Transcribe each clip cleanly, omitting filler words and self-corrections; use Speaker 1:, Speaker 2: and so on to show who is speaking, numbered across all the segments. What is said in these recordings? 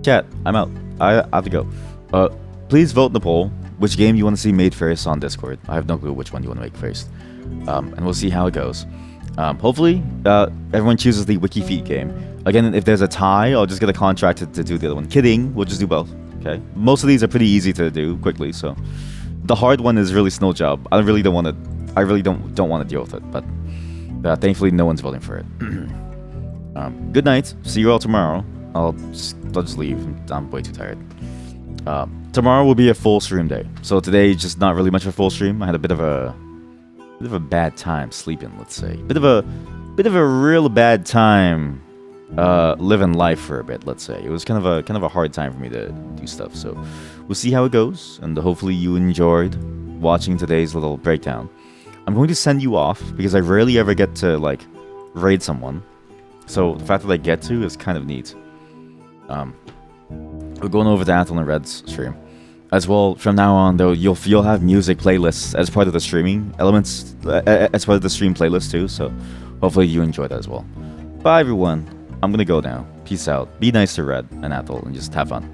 Speaker 1: Chat, I'm out. I have to go. Please vote in the poll which game you want to see made first on Discord. I have no clue which one you want to make first. And we'll see how it goes. Hopefully, everyone chooses the Wiki Feet game. Again, if there's a tie, I'll just get a contractor to do the other one. Kidding, we'll just do both. Okay. Most of these are pretty easy to do quickly, so the hard one is really Snow Job. I really don't want to deal with it, but thankfully no one's voting for it. Good night. See you all tomorrow. I'll just leave. I'm way too tired. Tomorrow will be a full stream day. So today, just not really much of a full stream. I had a bit of a bad time sleeping. Let's say bit of a real bad time living life for a bit. Let's say it was kind of a hard time for me to do stuff. So we'll see how it goes, and hopefully you enjoyed watching today's little breakdown. I'm going to send you off because I rarely ever get to like raid someone. So the fact that I get to is kind of neat. We're going over to Athel and Red's stream as well. From now on, though, you'll have music playlists as part of the streaming elements, as part of the stream playlist too. So hopefully you enjoy that as well. Bye everyone. I'm gonna go now. Peace out. Be nice to Red and Athel and just have fun.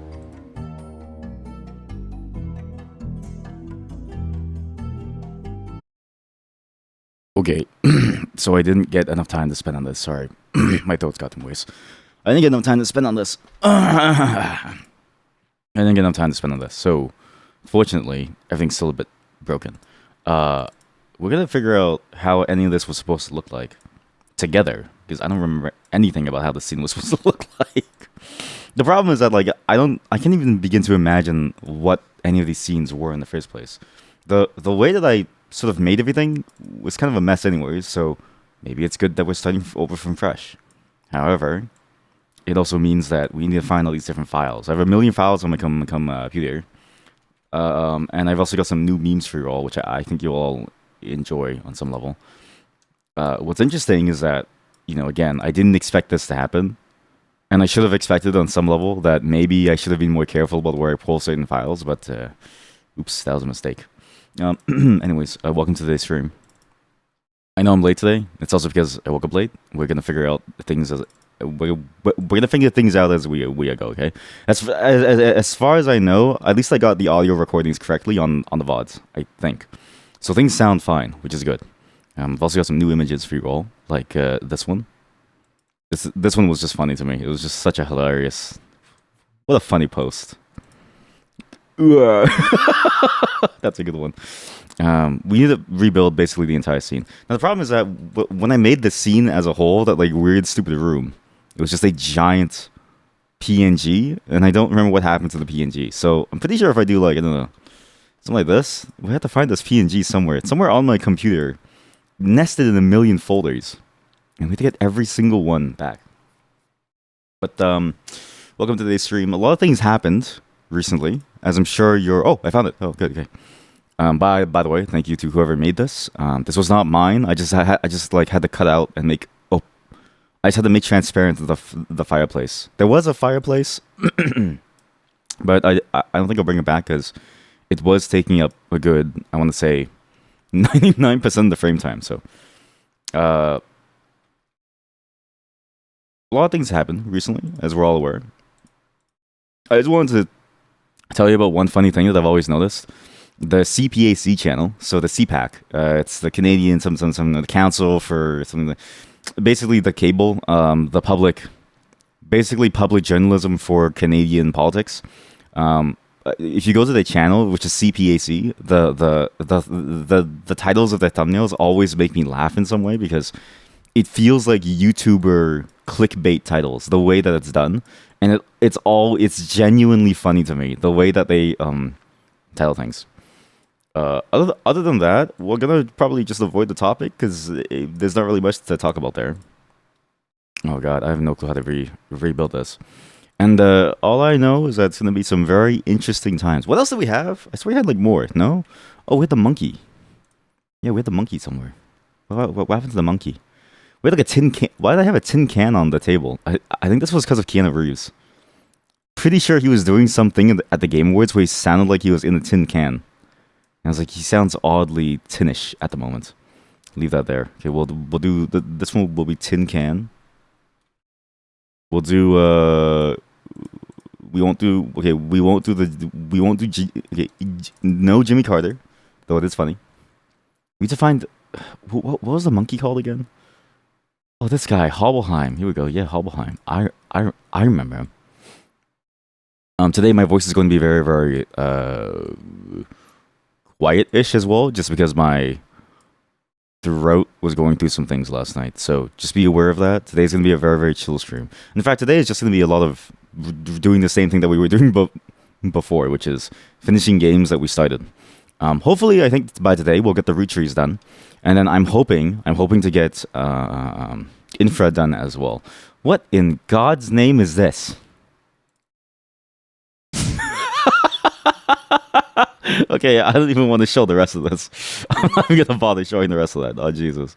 Speaker 1: Okay, so I didn't get enough time to spend on this. Sorry, my throat's got some waste. I didn't get enough time to spend on this. So, fortunately, everything's still a bit broken. We're gonna figure out how any of this was supposed to look like together, because I don't remember anything about how the scene was supposed to look like. The problem is that like I can't even begin to imagine what any of these scenes were in the first place. The way that I sort of made everything was kind of a mess anyways, so maybe it's good that we're starting over from fresh. However, it also means that we need to find all these different files. I have a million files on my computer, and I've also got some new memes for you all, which I think you'll all enjoy on some level. What's interesting is that, you know, again, I didn't expect this to happen, and I should have expected on some level that maybe I should have been more careful about where I pull certain files, but oops, that was a mistake. Anyways, welcome to today's stream. I know I'm late today. It's also because I woke up late. We're gonna figure out things as we're gonna figure things out as we go. Okay. As far as I know, at least I got the audio recordings correctly on the VODs. I think so. Things sound fine, which is good. I've also got some new images for you all, like this one. This one was just funny to me. It was just such a hilarious. What a funny post. That's a good one. We need to rebuild basically the entire scene. Now the problem is that when I made the scene as a whole, that like weird stupid room, it was just a giant PNG, and I don't remember what happened to the PNG. So I'm pretty sure if I do like, I don't know, something like this, we have to find this PNG somewhere. It's somewhere on my computer, nested in a million folders, and we have to get every single one back. But welcome to today's stream. A lot of things happened recently, as I'm sure you're. Oh, I found it. Oh, good. Okay. By the way, thank you to whoever made this. This was not mine. I just had to cut out and make. Oh, I just had to make transparent the fireplace. There was a fireplace, but I don't think I'll bring it back because it was taking up a good, I want to say, 99% of the frame time. So, a lot of things happened recently, as we're all aware. I just wanted to tell you about one funny thing that I've always noticed. The CPAC channel, so the CPAC, it's the Canadian the Council for something, basically the cable, the public, basically public journalism for Canadian politics. If you go to the channel, which is CPAC, the titles of their thumbnails always make me laugh in some way because it feels like YouTuber clickbait titles, the way that it's done. And it's genuinely funny to me, the way that they title things. Other than that, we're gonna probably just avoid the topic because there's not really much to talk about there. Oh god, I have no clue how to rebuild this. And all I know is that it's gonna be some very interesting times. What else did we have? I swear we had like more. No? Oh, we had the monkey. Yeah, we had the monkey somewhere. What happened to the monkey? We had like a tin can. Why did I have a tin can on the table? I think this was because of Keanu Reeves. Pretty sure he was doing something at the Game Awards where he sounded like he was in a tin can. And I was like, he sounds oddly tinish at the moment. Leave that there. Okay, we'll do this one will be tin can. We'll do We won't do. Okay, we won't do the. We won't do. No Jimmy Carter, though it is funny. We need to find. What was the monkey called again? Oh, this guy Hobbleheim. Here we go. Yeah, Hobbleheim. I remember him. Today my voice is going to be very very quiet-ish as well, just because my throat was going through some things last night. So just be aware of that. Today's going to be a very very chill stream. In fact, today is just going to be a lot of doing the same thing that we were doing before, which is finishing games that we started. Hopefully, I think by today we'll get the root trees done, and then I'm hoping to get infra done as well. What in God's name is this? Okay, I don't even want to show the rest of this. I'm not even gonna bother showing the rest of that. Oh Jesus.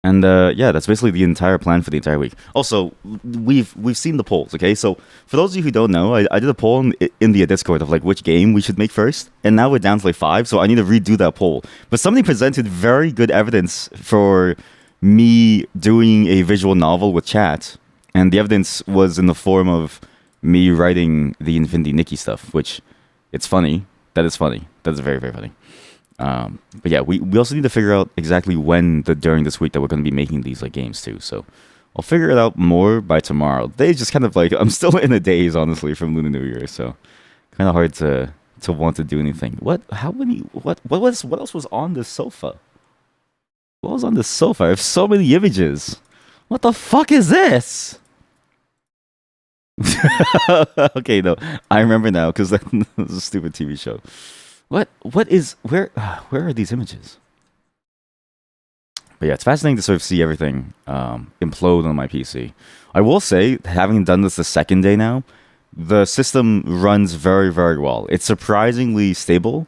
Speaker 1: And yeah, that's basically the entire plan for the entire week. Also, we've seen the polls. Okay, so for those of you who don't know, I did a poll in the Discord of like which game we should make first, and now we're down to like 5. So I need to redo that poll. But somebody presented very good evidence for me doing a visual novel with chat, and the evidence was in the form of me writing the Infinity Nikki stuff, which it's funny. That is funny. That is very very funny. But yeah, we also need to figure out exactly when during this week that we're going to be making these like games too. So I'll figure it out more by tomorrow. They just kind of like I'm still in a daze honestly from Lunar New Year, so kind of hard to want to do anything. What else was on this sofa? What was on this sofa? I have so many images. What the fuck is this? Okay, no, I remember now because that was a stupid TV show. Where are these images? But yeah, it's fascinating to sort of see everything implode on my PC. I will say, having done this the second day now, the system runs very, very well. It's surprisingly stable.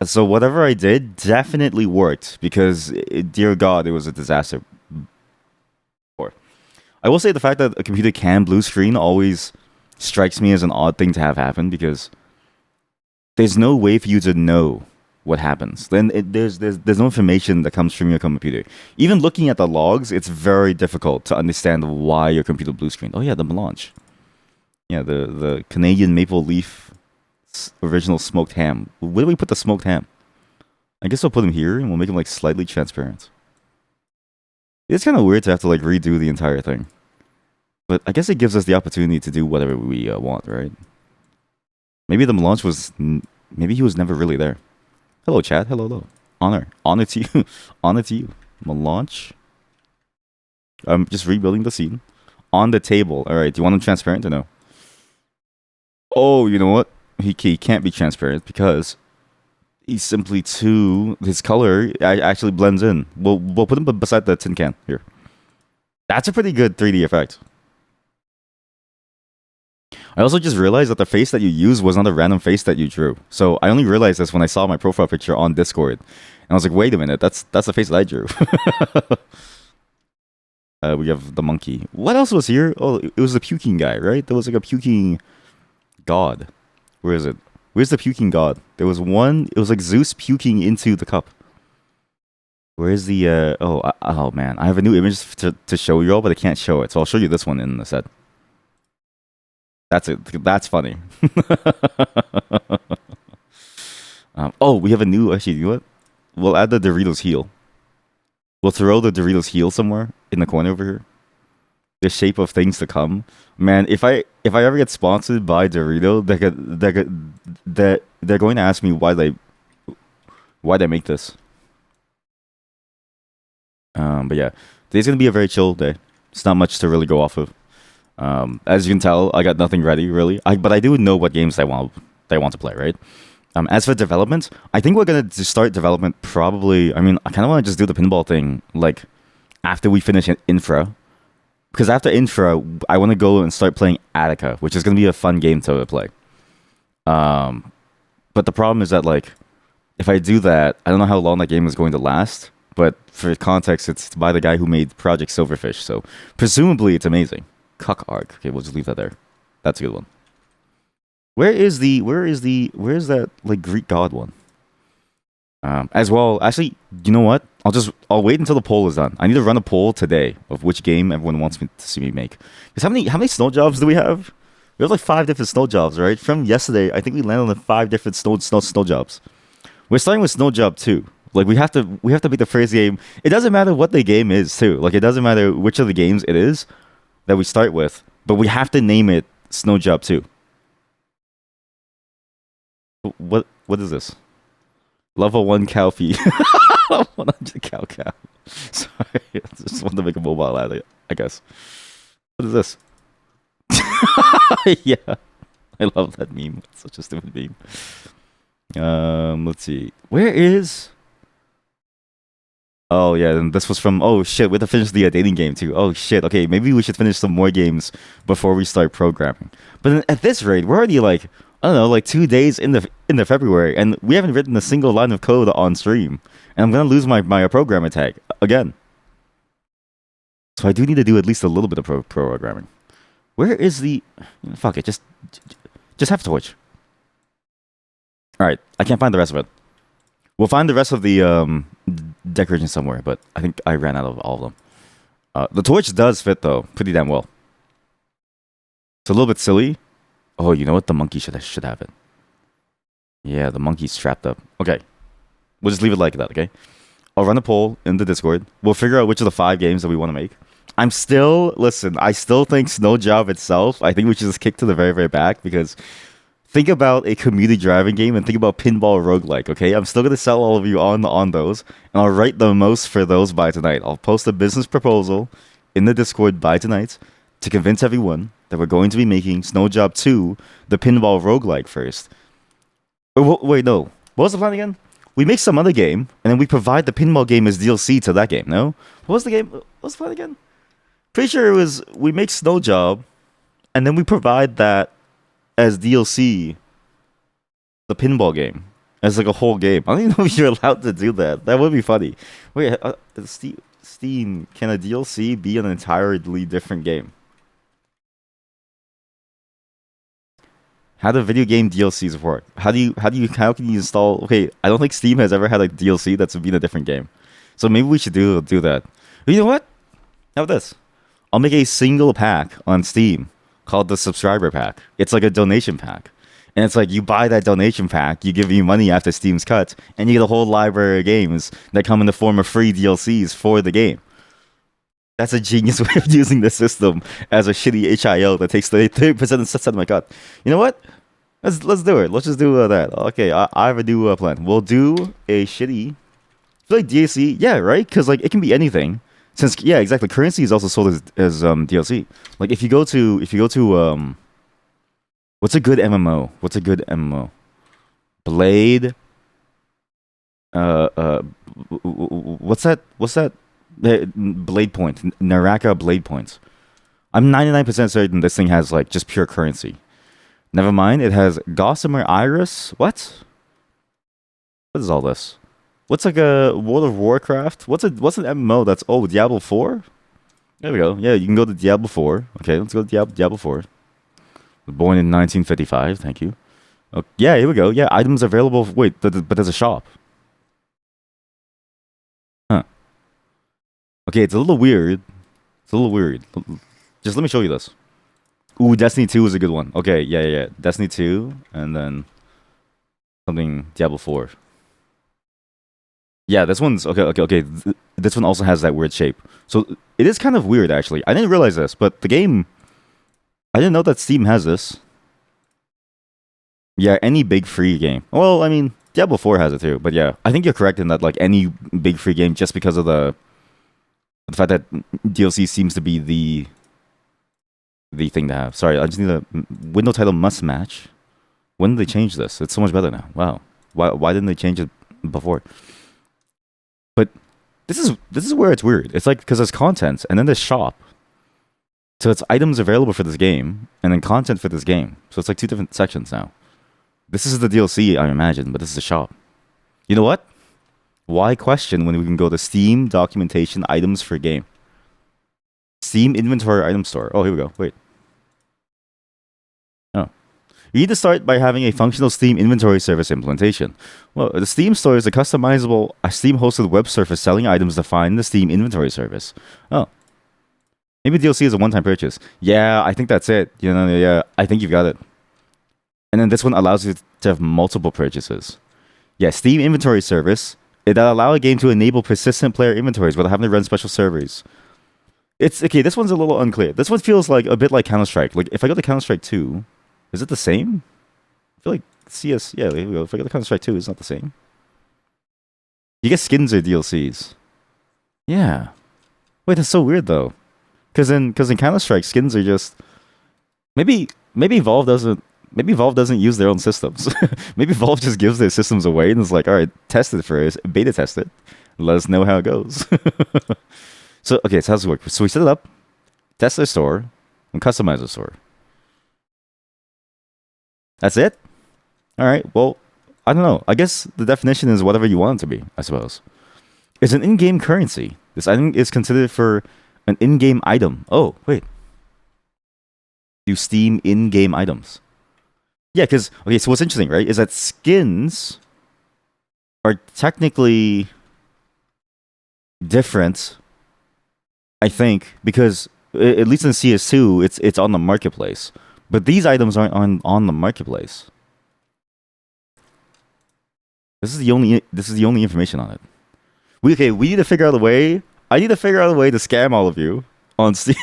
Speaker 1: So whatever I did definitely worked because, dear God, it was a disaster. I will say the fact that a computer can blue screen always strikes me as an odd thing to have happen because there's no way for you to know what happens. Then there's no information that comes from your computer. Even looking at the logs, it's very difficult to understand why your computer blue screen. Oh yeah, the melange. Yeah, the Canadian maple leaf original smoked ham. Where do we put the smoked ham? I guess we'll put him here and we'll make him like slightly transparent. It's kind of weird to have to like redo the entire thing. But I guess it gives us the opportunity to do whatever we want, right? Maybe the melange was... Maybe he was never really there. Hello, chat. Hello. Honor to you. Honor to you. Melange. I'm just rebuilding the scene. On the table. Alright, do you want him transparent or no? Oh, you know what? He can't be transparent because he's simply too... His color actually blends in. We'll put him beside the tin can. Here. That's a pretty good 3D effect. I also just realized that the face that you used was not a random face that you drew. So I only realized this when I saw my profile picture on Discord. And I was like, wait a minute, that's the face that I drew. We have the monkey. What else was here? Oh, it was the puking guy, right? There was like a puking god. Where is it? Where's the puking god? There was one, it was like Zeus puking into the cup. Where's the, oh man. I have a new image to show you all, but I can't show it. So I'll show you this one in the set. That's it. That's funny. Oh, we have a new... Actually, you know what? We'll add the Doritos heel. We'll throw the Doritos heel somewhere in the corner over here. The shape of things to come. Man, if I ever get sponsored by Dorito, they're going to ask me why they make this. But yeah, today's gonna be a very chill day. It's not much to really go off of. As you can tell, I got nothing ready really. But I do know what games I want to play, right? As for development, I think we're gonna start development probably. I mean, I kind of want to just do the pinball thing like after we finish infra, because after infra, I want to go and start playing Attica, which is gonna be a fun game to play. But the problem is that like, if I do that, I don't know how long that game is going to last. But for context, it's by the guy who made Project Silverfish, so presumably it's amazing. Cuck arc. Okay, we'll just leave that there. That's a good one. Where is that like Greek god one? As well, actually, you know what? I'll wait until the poll is done. I need to run a poll today of which game everyone wants me to see me make. Because how many snow jobs do we have? We have like 5 different snow jobs, right? From yesterday, I think we landed on 5 different snow jobs. We're starting with snow job 2. Like we have to beat the first game. It doesn't matter what the game is too. Like it doesn't matter which of the games it is that we start with, but we have to name it Snow Job 2. What is this? Level 1 cow feed. 100 cow. Sorry, I just wanted to make a mobile ad, I guess. What is this? Yeah, I love that meme. It's such a stupid meme. Let's see. Where is? Oh yeah, and this was from. Oh shit, we have to finish the dating game too. Oh shit. Okay, maybe we should finish some more games before we start programming. But then at this rate, we're already like I don't know, like 2 days in the February, and we haven't written a single line of code on stream, and I'm gonna lose my programmer tag again. So I do need to do at least a little bit of programming. Where is the? Fuck it, just have Twitch. All right, I can't find the rest of it. We'll find the rest of the decoration somewhere, but I think I ran out of all of them. The torch does fit though, pretty damn well. It's a little bit silly. Oh, you know what? The monkey should have it. Yeah, the monkey's strapped up. Okay, we'll just leave it like that. Okay, I'll run a poll in the Discord. We'll figure out which of the 5 games that we want to make. I still think Snow Job itself. I think we should just kick to the very very back because. Think about a community driving game and think about pinball roguelike, okay? I'm still going to sell all of you on those, and I'll write the most for those by tonight. I'll post a business proposal in the Discord by tonight to convince everyone that we're going to be making Snow Job 2 the pinball roguelike first. Wait, no. What was the plan again? We make some other game, and then we provide the pinball game as DLC to that game, no? What was the game? What was the plan again? Pretty sure it was we make Snow Job, and then we provide that as DLC, the pinball game, as like a whole game. I don't even know if you're allowed to do that. That would be funny. Wait, Steam, can a DLC be an entirely different game? How do video game DLCs work? How can you install? Okay, I don't think Steam has ever had a DLC that's been a different game, so maybe we should do that. You know what? How about this? I'll make a single pack on Steam called the subscriber pack. It's like a donation pack. And it's like you buy that donation pack, you give me money after Steam's cut, and you get a whole library of games that come in the form of free DLCs for the game. That's a genius way of using the system as a shitty HIL that takes 30% and sets out of my cut. You know what? Let's do it. Let's just do that. Okay, I have a new plan. We'll do a shitty. I feel like DLC, yeah, right? Because like it can be anything. Since yeah, exactly. Currency is also sold as DLC. Like if you go to what's a good MMO? What's a good MMO? Blade. What's that? Blade Point. Naraka Blade Points. I'm 99% certain this thing has like just pure currency. Never mind. It has Gossamer Iris. What? What is all this? What's like a World of Warcraft? What's an MMO that's Diablo 4? There we go. Yeah, you can go to Diablo 4. Okay, let's go to Diablo 4. Born in 1955. Thank you. Okay, yeah, here we go. Yeah, items available. Wait, but there's a shop. Huh. Okay, it's a little weird. Just let me show you this. Ooh, Destiny 2 is a good one. Okay, yeah. Destiny 2, and then something Diablo 4. Yeah, this one's okay. This one also has that weird shape. So it is kind of weird, actually. I didn't realize this, but the game, I didn't know that Steam has this. Yeah, any big free game. Well, I mean, Diablo 4 has it too. But yeah, I think you're correct in that, like, any big free game, just because of the fact that DLC seems to be the thing to have. Sorry, I just need a window title must match. When did they change this? It's so much better now. Wow. Why didn't they change it before? But this is where it's weird. It's like because there's content and then there's shop. So it's items available for this game and then content for this game. So it's like 2 different sections now. This is the DLC, I imagine, but this is the shop. You know what? Why question when we can go to Steam documentation items for game? Steam inventory item store. Oh, here we go. Wait. Oh. You need to start by having a functional Steam inventory service implementation. Well, the Steam store is a customizable, a Steam-hosted web surface selling items defined in the Steam inventory service. Oh. Maybe DLC is a one-time purchase. Yeah, I think that's it. Yeah, I think you've got it. And then this one allows you to have multiple purchases. Yeah, Steam inventory service. It allow a game to enable persistent player inventories without having to run special servers. It's okay. This one's a little unclear. This one feels like a bit like Counter-Strike. Like if I go to Counter-Strike 2, is it the same? I feel like CS. Yeah, here we go. If I go to Counter-Strike 2, it's not the same. You get skins or DLCs. Yeah. Wait, that's so weird though. Because in Counter-Strike, skins are just maybe Valve doesn't use their own systems. Maybe Valve just gives their systems away and is like, all right, test it first, beta test it, let us know how it goes. So how does it work? So we set it up, test the store, and customize the store. That's it? All right, well, I don't know. I guess the definition is whatever you want it to be, I suppose. It's an in-game currency. This item is considered for an in-game item. Oh, wait. Do Steam in-game items. Yeah, because, okay, so what's interesting, right, is that skins are technically different, I think, because at least in CS2, it's on the marketplace. But these items aren't on the marketplace. This is the only information on it. We need to figure out a way. I need to figure out a way to scam all of you on Steam.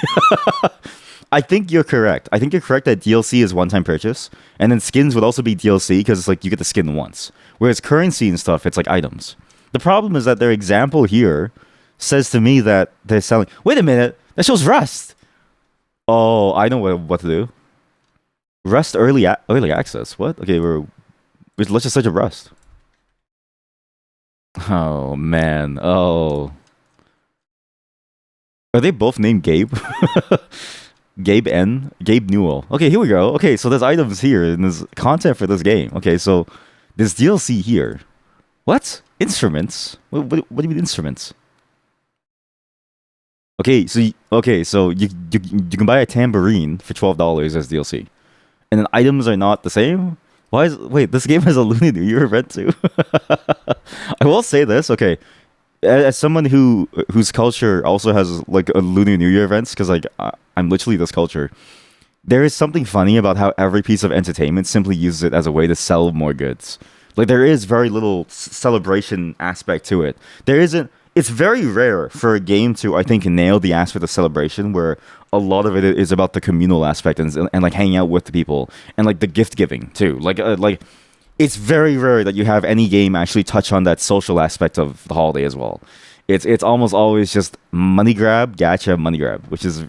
Speaker 1: I think you're correct. I think you're correct that DLC is one-time purchase, and then skins would also be DLC because it's like you get the skin once. Whereas currency and stuff, it's like items. The problem is that their example here says to me that they're selling. Wait a minute, that shows Rust. Oh, I know what to do. Rust early access. What? Okay, let's just search up Rust. Oh man. Oh. Are they both named Gabe? Gabe Newell. Okay, here we go. Okay, so there's items here and there's content for this game. Okay, so there's DLC here. What? Instruments? What do you mean instruments? Okay, so you can buy a tambourine for $12 as DLC, and then items are not the same. Wait, this game has a Lunar New Year event too. I will say this. Okay, as someone whose culture also has like a Lunar New Year events, because like I'm literally this culture. There is something funny about how every piece of entertainment simply uses it as a way to sell more goods. Like there is very little celebration aspect to it. There isn't. It's very rare for a game to, I think, nail the aspect of celebration, where a lot of it is about the communal aspect and like hanging out with the people and like the gift giving too. Like it's very rare that you have any game actually touch on that social aspect of the holiday as well. It's almost always just money grab, gacha, money grab, which is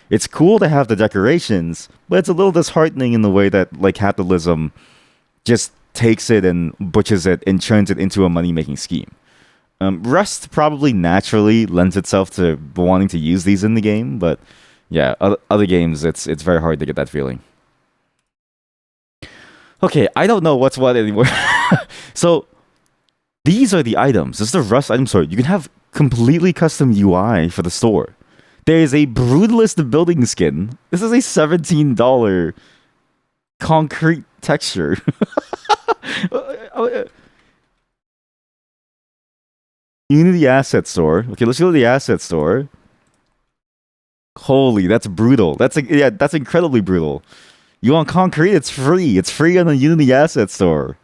Speaker 1: it's cool to have the decorations, but it's a little disheartening in the way that like capitalism just takes it and butchers it and turns it into a money making scheme. Rust probably naturally lends itself to wanting to use these in the game, but yeah, other games, it's very hard to get that feeling. Okay, I don't know what's what anymore. So, these are the items. This is the Rust item store. You can have completely custom UI for the store. There is a Brutalist building skin. This is a $17 concrete texture. Unity Asset Store. Okay, let's go to the Asset Store. Holy, that's brutal. That's incredibly brutal. You want concrete? It's free. It's free on the Unity Asset Store.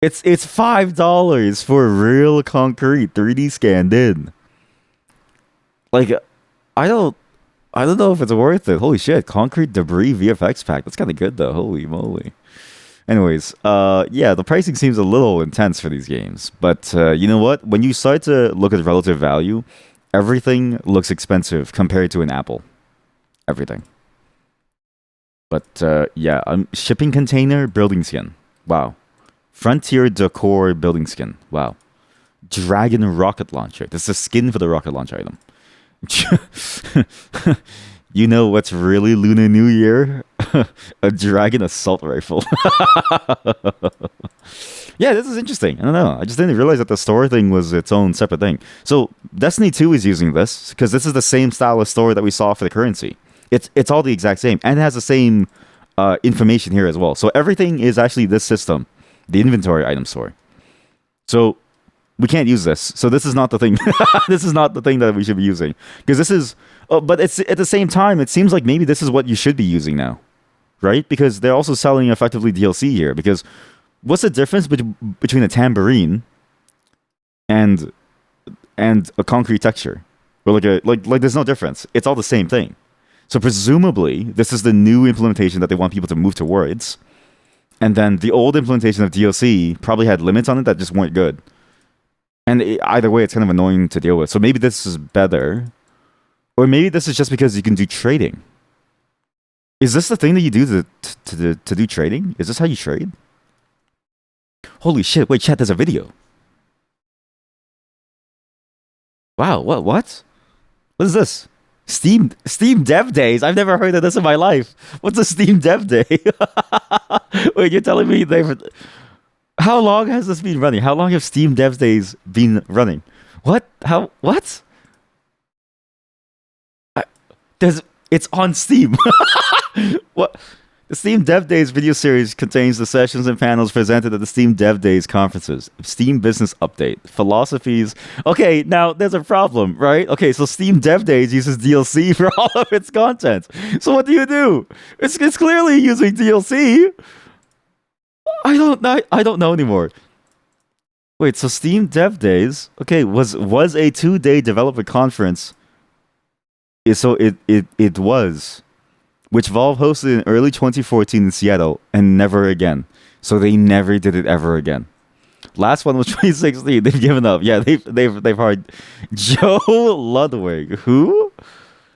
Speaker 1: It's $5 for real concrete 3D scanned in. Like, I don't know if it's worth it. Holy shit, concrete debris VFX pack. That's kind of good though. Holy moly. Anyways, yeah, the pricing seems a little intense for these games, but you know what? When you start to look at relative value, everything looks expensive compared to an Apple. Everything. But yeah, shipping container building skin. Wow. Frontier decor building skin. Wow. Dragon rocket launcher. This is a skin for the rocket launcher item. You know what's really Lunar New Year? A dragon assault rifle. Yeah, this is interesting. I don't know. I just didn't realize that the store thing was its own separate thing. So Destiny 2 is using this because this is the same style of store that we saw for the currency. It's all the exact same, and it has the same information here as well. So everything is actually this system, the inventory item store. So we can't use this. So this is not the thing. This is not the thing that we should be using because this is. But it's at the same time, it seems like maybe this is what you should be using now, right? Because they're also selling effectively DLC here. Because what's the difference between a tambourine and a concrete texture? Or like there's no difference. It's all the same thing. So presumably, this is the new implementation that they want people to move towards. And then the old implementation of DLC probably had limits on it that just weren't good. And either way, it's kind of annoying to deal with. So maybe this is better. Or maybe this is just because you can do trading. Is this the thing that you do to do trading? Is this how you trade? Holy shit, wait, chat, there's a video. Wow, what? What is this? Steam Dev Days? I've never heard of this in my life. What's a Steam Dev Day? Wait, you're telling me they've... How long has this been running? How long have Steam Dev Days been running? What? How? What? It's on Steam. What? The Steam Dev Days video series contains the sessions and panels presented at the Steam Dev Days conferences. Steam Business Update. Philosophies. Okay, now there's a problem, right? Okay, so Steam Dev Days uses DLC for all of its content. So what do? It's clearly using DLC. I don't know anymore. Wait, so Steam Dev Days, okay, was a 2-day developer conference. So it was, which Valve hosted in early 2014 in Seattle and never again. So they never did it ever again. Last one was 2016. They've given up. Yeah, they've hired Joe Ludwig. Who?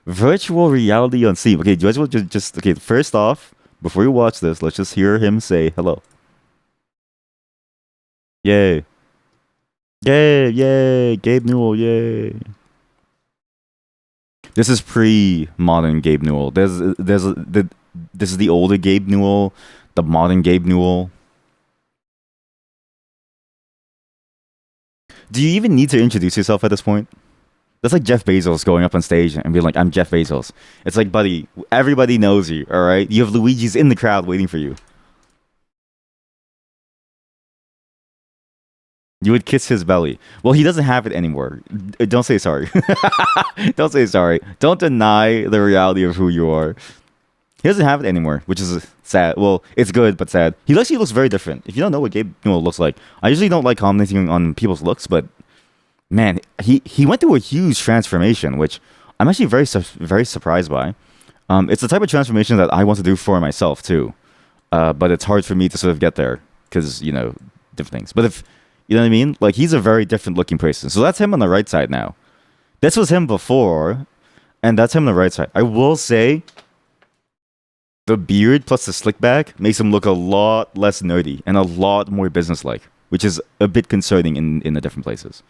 Speaker 1: Virtual reality on Steam. Okay, do you guys want to just okay? First off, before you watch this, let's just hear him say hello. Yay! Yay! Yay! Gabe Newell! Yay! This is pre-modern Gabe Newell. This is the older Gabe Newell, the modern Gabe Newell. Do you even need to introduce yourself at this point? That's like Jeff Bezos going up on stage and being like, "I'm Jeff Bezos." It's like, buddy, everybody knows you. All right, you have Luigi's in the crowd waiting for you. You would kiss his belly. Well, he doesn't have it anymore. Don't say sorry. Don't say sorry. Don't deny the reality of who you are. He doesn't have it anymore, which is sad. Well, it's good, but sad. He actually looks very different. If you don't know what Gabe Newell looks like, I usually don't like commenting on people's looks, but man, he went through a huge transformation, which I'm actually very surprised by. It's the type of transformation that I want to do for myself too, but it's hard for me to sort of get there because different things. But if you know what I mean, like he's a very different looking person. So that's him on the right side now. This was him before, and that's him on the right side. I will say, the beard plus the slick back makes him look a lot less nerdy and a lot more businesslike, which is a bit concerning in the different places.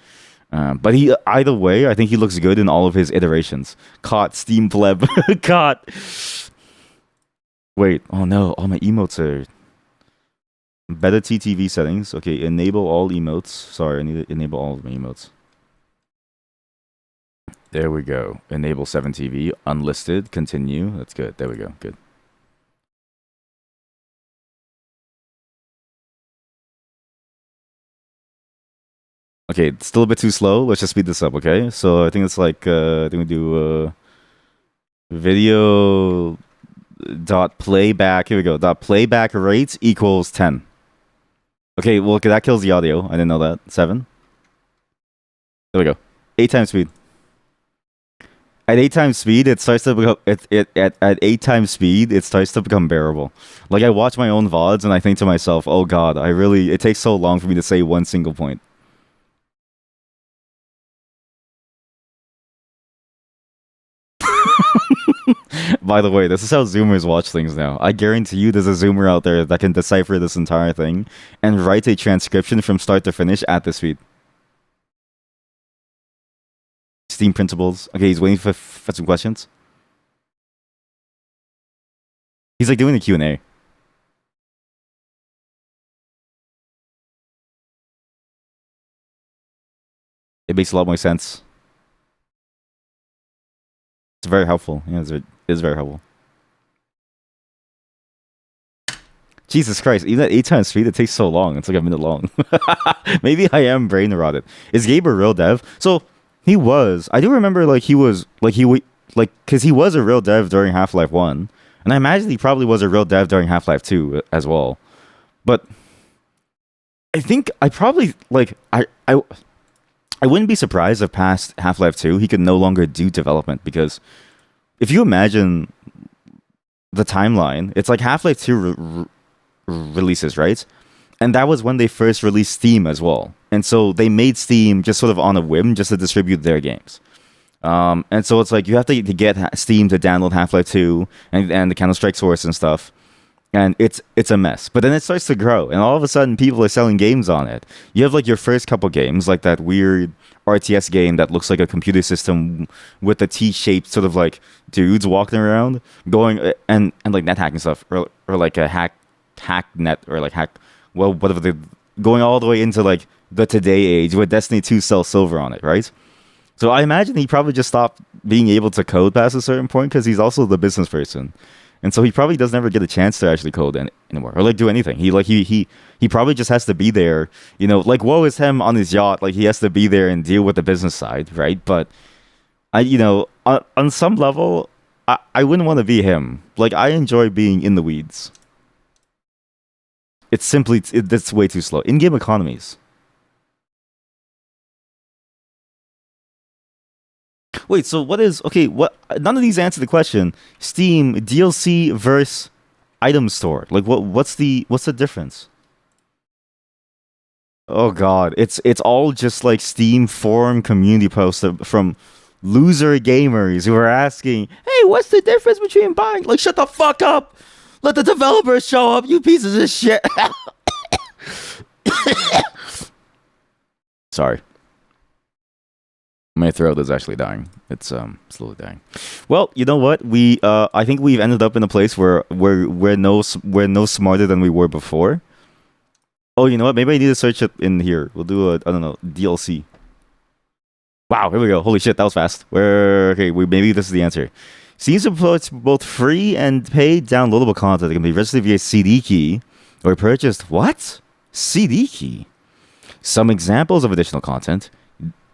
Speaker 1: But either way, I think he looks good in all of his iterations. Caught Steam Pleb. Caught. Wait. Oh no. All my emotes are better TTV settings. Okay. Enable all emotes. Sorry, I need to enable all of my emotes. There we go. Enable 7TV. Unlisted. Continue. That's good. There we go. Good. Okay, it's still a bit too slow. Let's just speed this up, okay? So I think it's like, I think we do video dot playback. Here we go. Dot playback rate equals 10. Okay, well, that kills the audio. I didn't know that. 7. There we go. 8 times speed. At 8 times speed, it starts to become at 8 times speed, it starts to become bearable. Like I watch my own VODs and I think to myself, oh god, it takes so long for me to say one single point. By the way, this is how Zoomers watch things now. I guarantee you there's a Zoomer out there that can decipher this entire thing and write a transcription from start to finish at this speed. Steam principles. Okay, he's waiting for some questions. He's like doing the Q&A. It makes a lot more sense. It's very helpful. Yeah, it's very helpful. Jesus Christ, even at 8 times speed, it takes so long. It's like a minute long. Maybe I am brain rotted. Is Gabe a real dev? So he was. I do remember like he was like like because he was a real dev during Half Life One, and I imagine he probably was a real dev during Half Life Two as well. But I think I probably like I wouldn't be surprised if past Half Life Two he could no longer do development because if you imagine the timeline, it's like Half Life Two releases, right? And that was when they first released Steam as well. And so they made Steam just sort of on a whim just to distribute their games. And so it's like you have to get Steam to download Half-Life 2 and the Counter-Strike source and stuff. And it's a mess. But then it starts to grow. And all of a sudden, people are selling games on it. You have like your first couple games, like that weird RTS game that looks like a computer system with the T-shaped sort of like dudes walking around, going and like net hacking stuff, or like a hack net, or like hack, well, whatever, they going all the way into like the today age where Destiny 2 sells silver on it, right? So I imagine he probably just stopped being able to code past a certain point because he's also the business person. And so he probably doesn't ever get a chance to actually code anymore or like do anything. He probably just has to be there, you know, like woe is him on his yacht. Like he has to be there and deal with the business side, right? But on some level, I wouldn't want to be him. Like I enjoy being in the weeds. It's simply that's way too slow. In-game economies. Wait, so what is okay? What? None of these answer the question. Steam DLC versus item store. Like what's the difference? Oh God, it's all just like Steam forum community posts from loser gamers who are asking, "Hey, what's the difference between buying?" Like, shut the fuck up. Let the developers show up, you pieces of shit. Sorry. My throat is actually dying. It's slowly dying. Well, you know what? I think we've ended up in a place where we're no smarter than we were before. Oh, you know what? Maybe I need to search it in here. We'll do I don't know, DLC. Wow, here we go. Holy shit, that was fast. Maybe this is the answer. Steam supports both free and paid downloadable content that can be registered via CD key or purchased. What? CD key? Some examples of additional content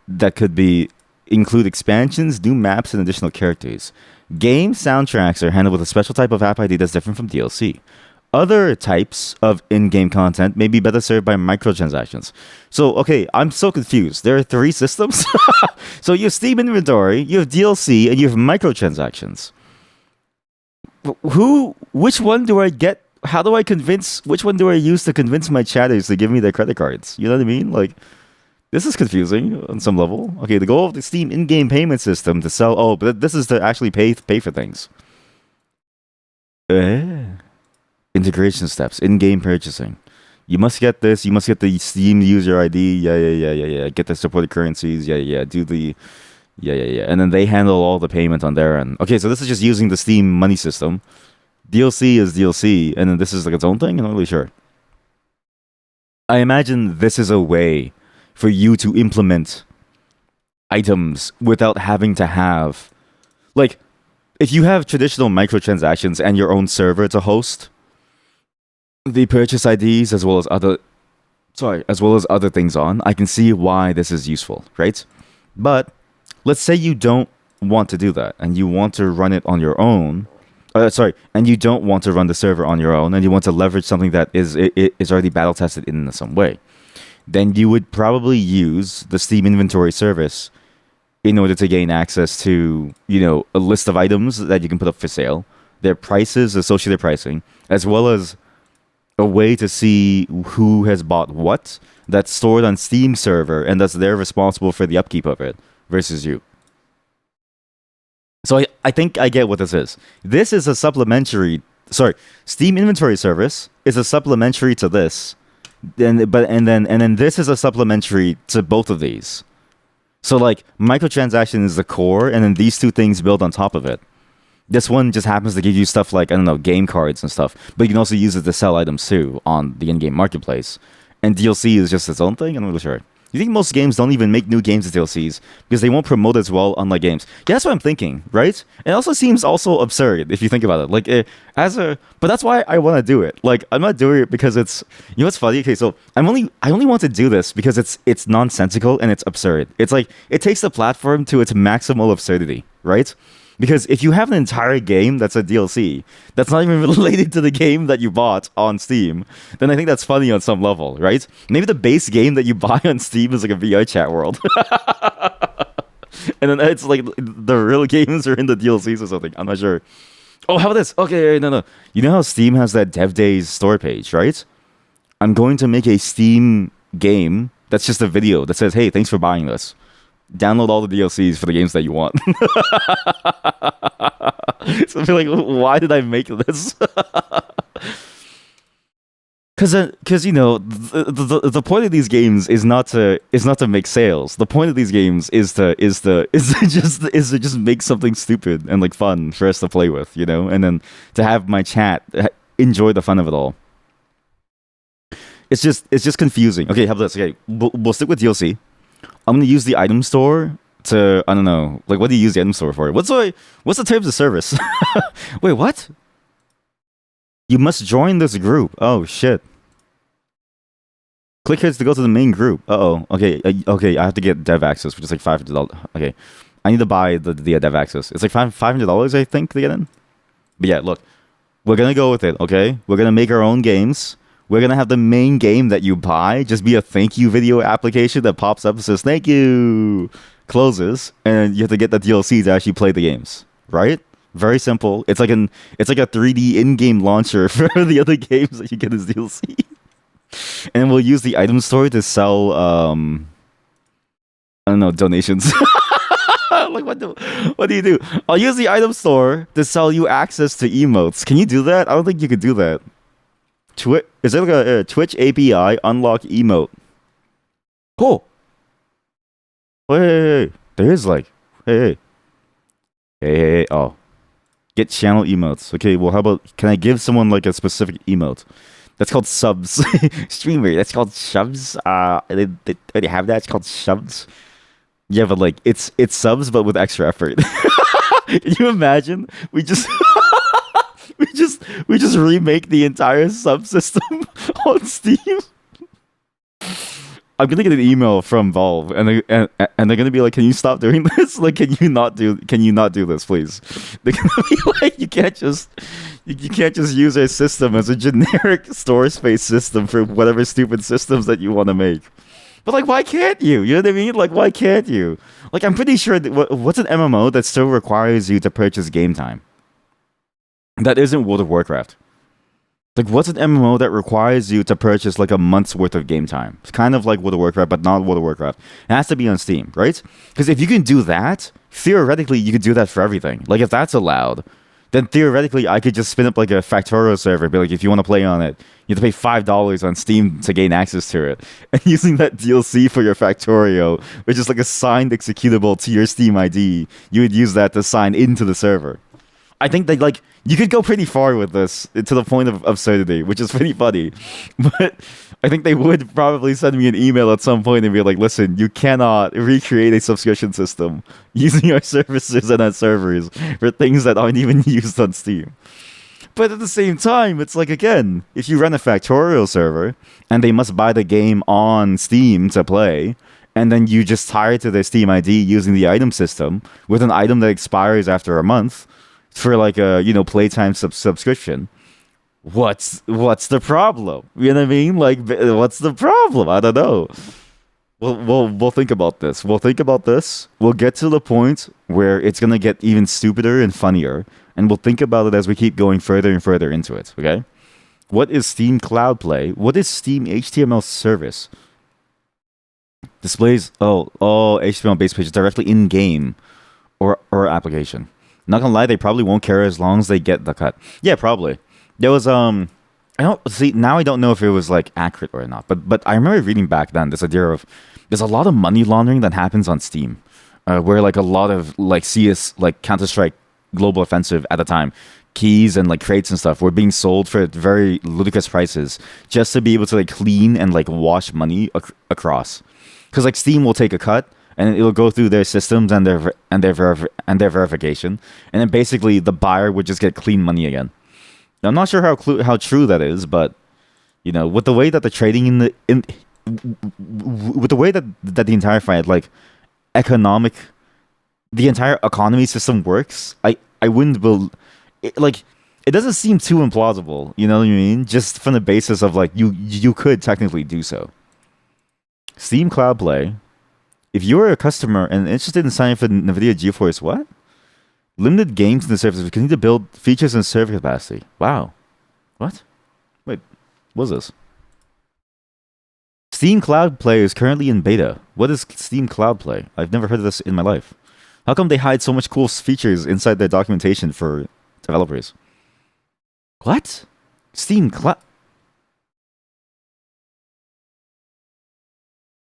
Speaker 1: that could be include expansions, new maps, and additional characters. Game soundtracks are handled with a special type of app ID that's different from DLC. Other types of in-game content may be better served by microtransactions. So, okay, I'm so confused. There are 3 systems. So you have Steam inventory, you have DLC, and you have microtransactions. Which one do I get? How do I convince? Which one do I use to convince my chatters to give me their credit cards? You know what I mean? Like, this is confusing on some level. Okay, the goal of the Steam in-game payment system to sell. Oh, but this is to actually pay for things. Integration steps, in-game purchasing. You must get this. You must get the Steam user ID. Yeah. Get the supported currencies. Yeah. Do the. Yeah. And then they handle all the payment on their end. Okay, so this is just using the Steam money system. DLC is DLC, and then this is like its own thing. I'm not really sure. I imagine this is a way for you to implement items without having to have, like, if you have traditional microtransactions and your own server to host the purchase IDs as well as other things on, I can see why this is useful, right? But let's say you don't want to do that and you want to run it on your own. And you don't want to run the server on your own and you want to leverage something that is already battle tested in some way. Then you would probably use the Steam inventory service in order to gain access to, a list of items that you can put up for sale, their prices, associated pricing, as well as a way to see who has bought what that's stored on Steam server and thus they're responsible for the upkeep of it versus you. So I think I get what this is. This is a Steam inventory service is a supplementary to this. Then this is a supplementary to both of these. So like microtransaction is the core, and then these two things build on top of it. This one just happens to give you stuff like, I don't know, game cards and stuff, but you can also use it to sell items too on the in-game marketplace. And DLC is just its own thing. I'm not really sure. You think most games don't even make new games as DLCs because they won't promote as well, unlike games? Yeah, that's what I'm thinking, right? It also seems also absurd if you think about it. Like, but that's why I want to do it. Like, I'm not doing it because it's, you know what's funny? Okay, so I only want to do this because it's nonsensical and it's absurd. It's like, it takes the platform to its maximal absurdity, right? Because if you have an entire game that's a DLC that's not even related to the game that you bought on Steam, then I think that's funny on some level, right? Maybe the base game that you buy on Steam is like a VR chat world. And then it's like the real games are in the DLCs or something. I'm not sure. Oh, how about this? Okay, no. You know how Steam has that Dev Days store page, right? I'm going to make a Steam game that's just a video that says, hey, thanks for buying this. Download all the DLCs for the games that you want. So I feel like, why did I make this? Because you know, the point of these games is not to make sales. The point of these games is to just make something stupid and like fun for us to play with, you know, and then to have my chat enjoy the fun of it all. It's just confusing. Okay, how about this? Okay, we'll stick with DLC. I'm gonna use the item store to, I don't know, like, what do you use the item store for? What's the terms of service? Wait, what? You must join this group. Oh shit! Click here to go to the main group. Uh-oh. Okay, okay. I have to get dev access, which is like $500. Okay, I need to buy the dev access. It's like $500, I think, to get in. But yeah, look, we're gonna go with it. Okay, we're gonna make our own games. We're going to have the main game that you buy just be a thank you video application that pops up and says, thank you, closes, and you have to get the DLC to actually play the games, right? Very simple. It's like a 3D in-game launcher for the other games that you get as DLC. And we'll use the item store to sell, I don't know, donations. Like, what do you do? I'll use the item store to sell you access to emotes. Can you do that? I don't think you could do that. Is there like a Twitch API unlock emote? Cool. Hey. There is like, hey. Oh, get channel emotes. Okay, well, how about, can I give someone like a specific emote? That's called subs. Streamer, that's called subs. They already have that. It's called subs. Yeah, but like, it's subs, but with extra effort. Can you imagine? We just remake the entire subsystem on Steam. I'm gonna get an email from Valve, and they're gonna be like, "Can you stop doing this? Like, can you not do this, please?" They're gonna be like, "You can't just use our system as a generic store space system for whatever stupid systems that you want to make." But like, why can't you? You know what I mean? Like, why can't you? Like, I'm pretty sure that what's an MMO that still requires you to purchase game time? That isn't World of Warcraft. Like, what's an MMO that requires you to purchase like a month's worth of game time? It's kind of like World of Warcraft, but not World of Warcraft. It has to be on Steam, right? Because if you can do that, theoretically, you could do that for everything. Like, if that's allowed, then theoretically, I could just spin up like a Factorio server, be like, if you want to play on it, you have to pay $5 on Steam to gain access to it. And using that DLC for your Factorio, which is like a signed executable to your Steam ID, you would use that to sign into the server. I think that, like, you could go pretty far with this to the point of absurdity, which is pretty funny. But I think they would probably send me an email at some point and be like, listen, you cannot recreate a subscription system using our services and our servers for things that aren't even used on Steam. But at the same time, it's like, again, if you run a Factorio server and they must buy the game on Steam to play, and then you just tie it to their Steam ID using the item system with an item that expires after a month, for like a, you know, playtime subscription, what's the problem? You know what I mean? Like, what's the problem? I don't know. We'll think about this. We'll get to the point where it's gonna get even stupider and funnier, and we'll think about it as we keep going further and further into it. Okay? What is Steam Cloud Play? What is Steam HTML service? Displays HTML based pages directly in game or application. Not gonna lie, they probably won't care as long as they get the cut. Yeah, probably. There was I don't see now. I don't know if it was like accurate or not, but I remember reading back then this idea of there's a lot of money laundering that happens on Steam, where like a lot of like CS, like Counter-Strike Global Offensive at the time, keys and like crates and stuff were being sold for very ludicrous prices just to be able to like clean and like wash money across. because like Steam will take a cut and it'll go through their systems and their verification, and then basically the buyer would just get clean money again. Now, I'm not sure how true that is, but with the way that the trading with the way that the entire economic the entire economy system works, I wouldn't believe it doesn't seem too implausible. You know what I mean? Just from the basis of you could technically do so. Steam Cloud Play. If you're a customer and interested in signing for NVIDIA GeForce, what? Limited games in the service because you need to build features and server capacity. Wow. What? Wait, what's this? Steam Cloud Play is currently in beta. What is Steam Cloud Play? I've never heard of this in my life. How come they hide so much cool features inside their documentation for developers? What? Steam Cloud...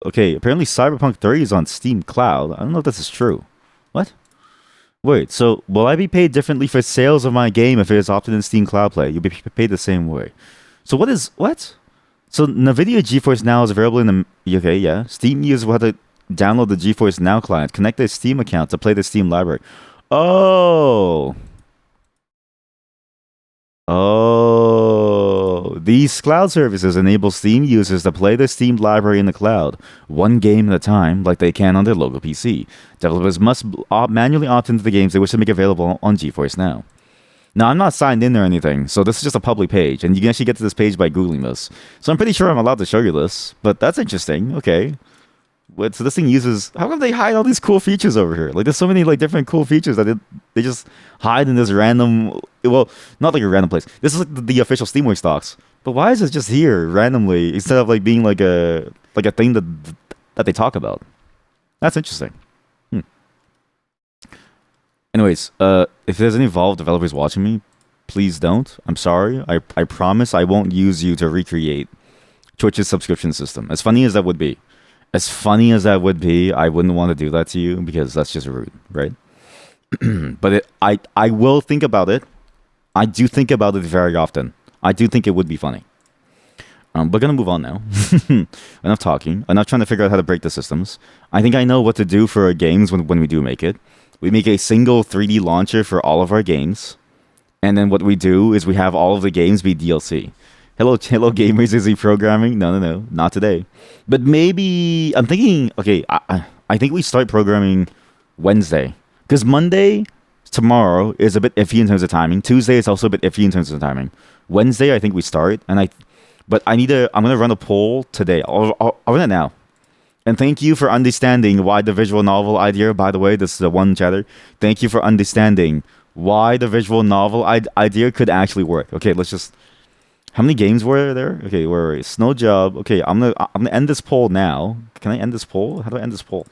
Speaker 1: Okay, apparently Cyberpunk 30 is on Steam Cloud. I don't know if this is true. What? Wait, so will I be paid differently for sales of my game if it is opted in Steam Cloud Play? You'll be paid the same way. So what? So NVIDIA GeForce Now is available in the... Okay, yeah. Steam users will have to download the GeForce Now client, connect their Steam account to play the Steam library. Oh. These cloud services enable Steam users to play their Steam library in the cloud, one game at a time, like they can on their local PC. Developers must manually opt into the games they wish to make available on GeForce Now. Now, I'm not signed in or anything, so this is just a public page, and you can actually get to this page by Googling this. So I'm pretty sure I'm allowed to show you this, but that's interesting. Okay. So this thing uses... How come they hide all these cool features over here? There's so many different cool features that they just hide in this random... Well, not like a random place. This is the official Steamworks docs. But why is it just here randomly instead of being like a thing that they talk about? That's interesting. Anyways, if there's any Valve developers watching me, please don't. I'm sorry. I promise I won't use you to recreate Twitch's subscription system. As funny as that would be. I wouldn't want to do that to you because that's just rude, right? But I will think about it. I do think about it very often. I do think it would be funny. We're gonna move on now. Enough talking. Enough trying to figure out how to break the systems. I think I know what to do for our games when we do make it. We make a single 3D launcher for all of our games. And then what we do is we have all of the games be DLC. Hello gamers, is he programming? No, not today. But maybe, I'm thinking, okay, I think we start programming Wednesday. Because Monday, tomorrow, is a bit iffy in terms of timing. Tuesday is also a bit iffy in terms of timing. Wednesday, I think we start. I'm going to run a poll today. I'll run it now. And thank you for understanding why the visual novel idea, by the way, this is the one chatter. Thank you for understanding why the visual novel idea could actually work. Okay, let's just... How many games were there? Okay, where Snow Job. Okay, I'm gonna end this poll now. Can I end this poll? How do I end this poll?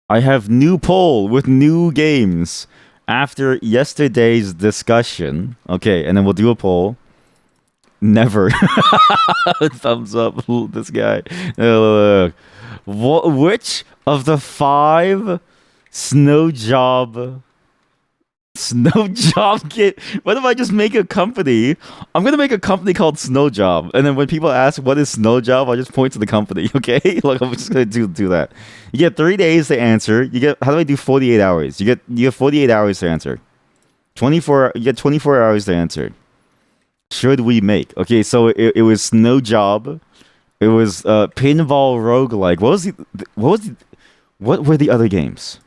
Speaker 1: I have new poll with new games after yesterday's discussion. Okay, and then we'll do a poll. Never. Thumbs up. This guy. Which of the 5 Snow Job kit? What if I just make a company? I'm gonna make a company called Snow Job, and then when people ask what is Snow Job, I just point to the company. Okay, look, I'm just gonna do that. You get 3 days to answer. You get, how do I do 48 hours? You get 48 hours to answer. 24. You get 24 hours to answer. Should we make? Okay, so it was Snow Job. It was Pinball Roguelike. What were the other games?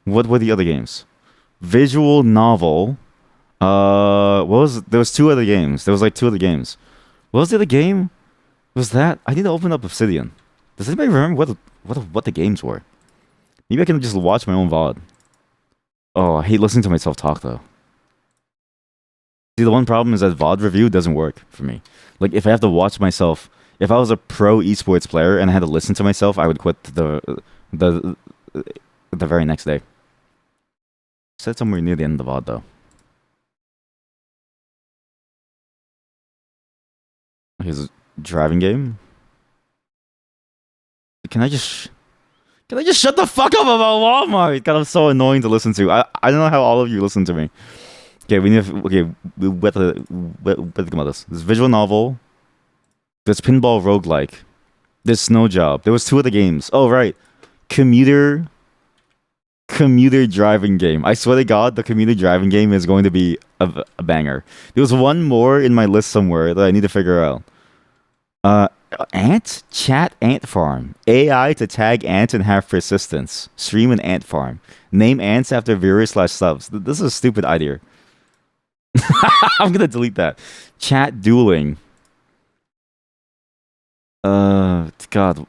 Speaker 1: What were the other games? Visual novel. There was 2 other games. There was 2 other games. What was the other game? Was that? I need to open up Obsidian. Does anybody remember what the games were? Maybe I can just watch my own VOD. Oh, I hate listening to myself talk though. See, the one problem is that VOD review doesn't work for me. If I have to watch myself, if I was a pro esports player and I had to listen to myself, I would quit the very next day. Said somewhere near the end of the VOD though. Here's a driving game. Can I just shut the fuck up about Walmart? God, I'm so annoying to listen to. I don't know how all of you listen to me. Okay, we have to think about this. This visual novel. There's Pinball Roguelike. There's Snow Job. There was two other games. Oh right, commuter commuter driving game. I swear to God, the commuter driving game is going to be a banger. There was one more in my list somewhere that I need to figure out. Uh, Ant Chat Ant Farm. AI to tag ants and have persistence. Stream an ant farm. Name ants after viewers slash subs. This is a stupid idea. I'm gonna delete that. Chat dueling. God.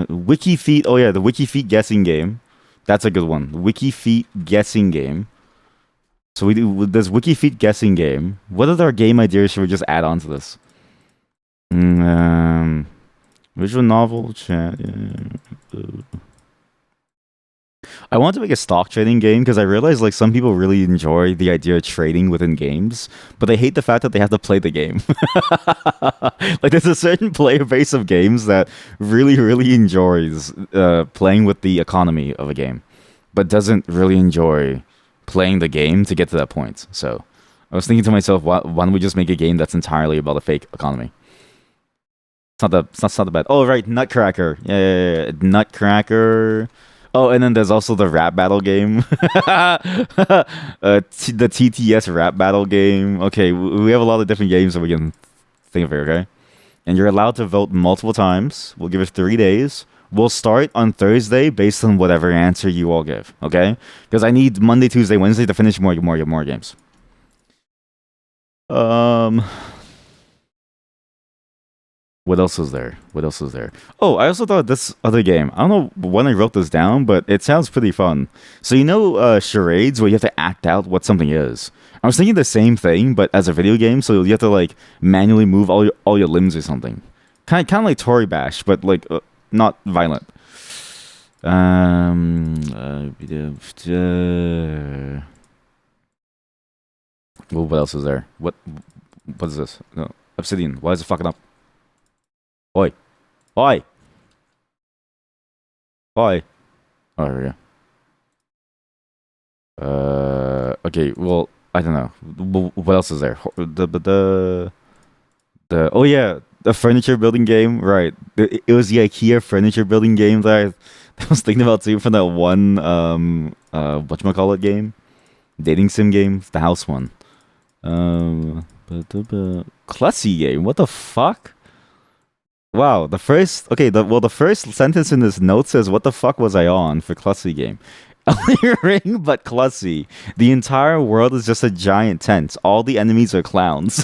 Speaker 1: Wiki Feet. Oh yeah, the Wiki Feet guessing game. That's a good one. Wiki Feet guessing game. So we do this Wiki Feet guessing game. What other game ideas should we just add on to this? Visual novel chat. Yeah. I want to make a stock trading game because I realize like some people really enjoy the idea of trading within games, but they hate the fact that they have to play the game. Like there's a certain player base of games that really enjoys playing with the economy of a game, but doesn't really enjoy playing the game to get to that point. So I was thinking to myself, why don't we just make a game that's entirely about a fake economy? It's not that bad. Oh right, Nutcracker. Yeah. Nutcracker. Oh, and then there's also the rap battle game. The TTS rap battle game. Okay, we have a lot of different games that we can think of here, okay? And you're allowed to vote multiple times. We'll give it 3 days. We'll start on Thursday based on whatever answer you all give, okay? Because I need Monday, Tuesday, Wednesday to finish more games. What else was there? Oh, I also thought this other game. I don't know when I wrote this down, but it sounds pretty fun. So you know charades where you have to act out what something is. I was thinking the same thing, but as a video game, so you have to like manually move all your limbs or something. Kind of like Tory Bash, but like not violent. Well, what else is there? What is this? No, Obsidian. Why is it fucking up? Oi. Oi. Oi. Oh, there we go. Okay, well, I don't know. What else is there? Oh yeah, the furniture building game, right. It was the IKEA furniture building game that I was thinking about too from that one, whatchamacallit game? Dating sim game? The house one. Clussy game, what the fuck? Wow, the first sentence in this note says, "What the fuck was I on for Clussy game?" Elden Ring, but Clussy. The entire world is just a giant tent. All the enemies are clowns.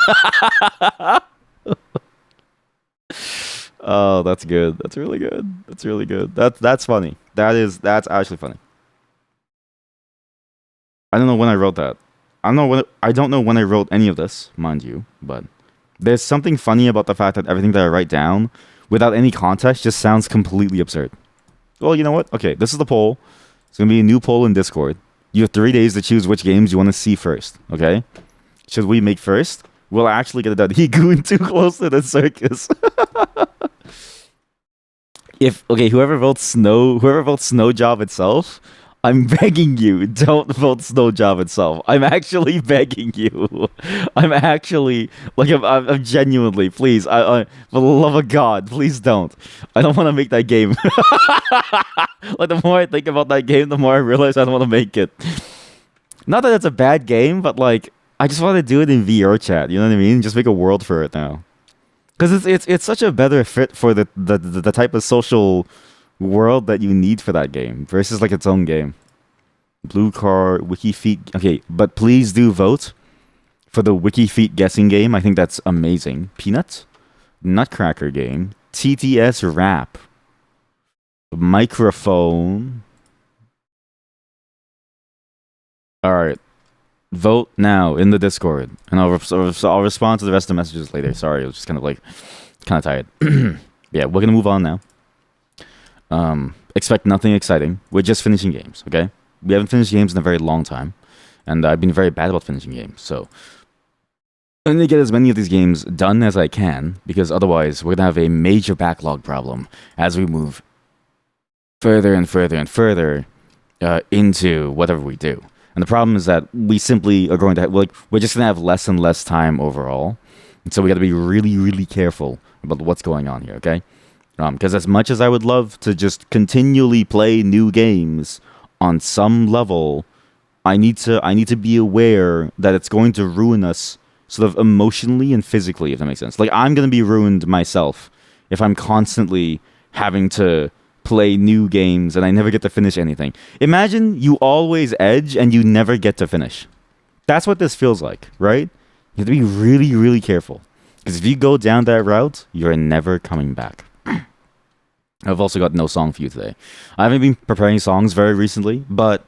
Speaker 1: Oh, that's good. That's really good. That's funny. That's actually funny. I don't know when I wrote that. I don't know when I wrote any of this, mind you, but there's something funny about the fact that everything that I write down, without any context, just sounds completely absurd. Well, you know what? Okay, this is the poll. It's going to be a new poll in Discord. You have 3 days to choose which games you want to see first, okay? Should we make first? We'll actually get it done. He gooned too close to the circus. Whoever votes Snow Job itself, I'm begging you, don't vote Snow Job itself. I'm actually begging you. I'm genuinely, please. For the love of God, please don't. I don't want to make that game. Like the more I think about that game, the more I realize I don't want to make it. Not that it's a bad game, but like I just want to do it in VR chat. You know what I mean? Just make a world for it now. Because it's such a better fit for the type of social world that you need for that game versus like its own game. Blue card, Wiki Feet. Okay, but please do vote for the Wiki Feet guessing game. I think that's amazing. Peanuts, Nutcracker game, TTS rap, microphone. All right, vote now in the Discord, and I'll respond to the rest of the messages later. Sorry, it was just kind of tired. Yeah, we're gonna move on now. Expect nothing exciting. We're just finishing games, okay? We haven't finished games in a very long time, and I've been very bad about finishing games. So I'm gonna get as many of these games done as I can, because otherwise we're gonna have a major backlog problem as we move further and further into whatever we do. And the problem is that we simply are going to we're just gonna have less and less time overall. So we got to be really, really careful about what's going on here, okay? Because as much as I would love to just continually play new games, on some level, I need to be aware that it's going to ruin us sort of emotionally and physically, if that makes sense. Like I'm gonna be ruined myself if I'm constantly having to play new games and I never get to finish anything. Imagine you always edge and you never get to finish. That's what this feels like, right? You have to be really, really careful. Because if you go down that route, you're never coming back. I've also got no song for you today. I haven't been preparing songs very recently, but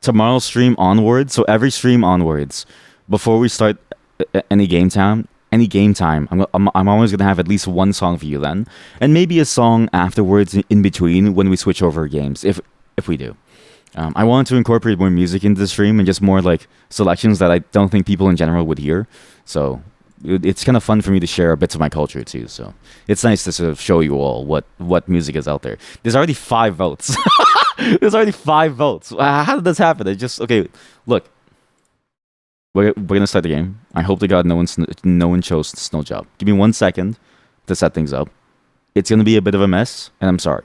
Speaker 1: tomorrow's stream onwards, so every stream onwards, before we start any game time, I'm always gonna have at least one song for you then, and maybe a song afterwards in between when we switch over games, if we do. I wanted to incorporate more music into the stream and just more like selections that I don't think people in general would hear. So it's kind of fun for me to share bits of my culture too. So it's nice to sort of show you all what music is out there. There's already 5 votes. There's already 5 votes. How did this happen? It just okay. Look, we're gonna start the game. I hope to God no one chose Snow Job. Give me 1 second to set things up. It's gonna be a bit of a mess, and I'm sorry.